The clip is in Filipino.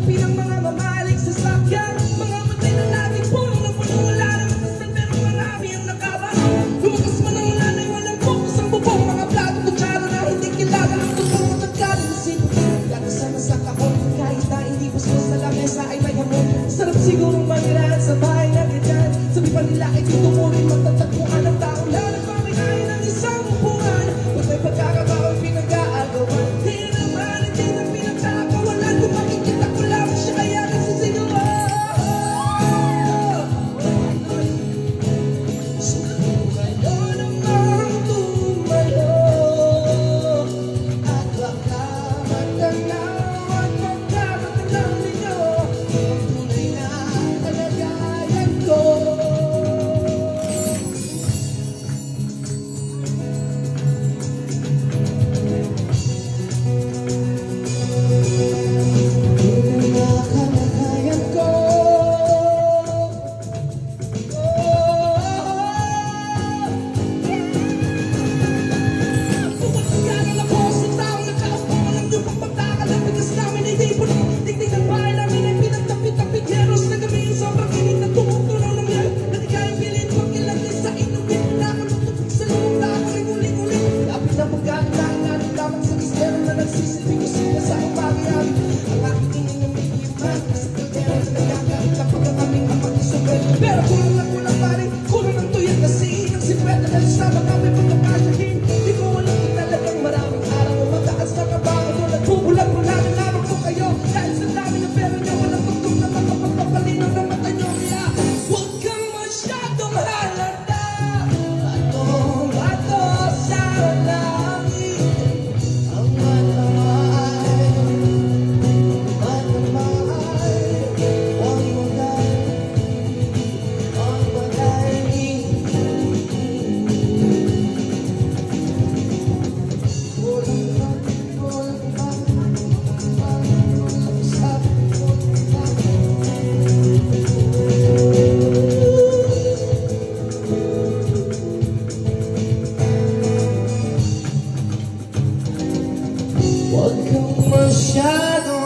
Hanapin ang mga mamahaling sasakyan, mga matay na laging puno na puno. Wala namang kasal pero marami ang nakabarang. Lumakas man ang ulan ay walang focus ang bubong. Mga plato kutsara na hindi kilala ang tutong matagkali na sipag. Kasama sa kahon, kahit na hindi gusto sa lamesa ay may hamon. Sarap sigurong manirahan sa bahay na ganyan. Sabi pa nila ay dito mo rin matatagpuan ang taong na nagpapinahin ng isang upuan. Kung may pagkakabawal pinag-aagawan, di naman hindi na pinagkakawalan. Kung makikita ko lang siya kaya nagsisigawan. Sumayo namang tumayo at baka matanaw. Pero kulang lang kulang pare, kulang ng tuyat na siin ang sipwet na nagsama kami pagkakasyahin. Di ko alam kung talagang maraming araw o mataas na kabangan doon at bubulag-bulag na lamang ko kayo. Dahil sa dami ng pera niyo, walang tugtog na makapagpapalinaw ng mata niyo. Kaya huwag kang masyadong halata. Bato sa langit ang matamay, huwag magay. Huwag kang masyado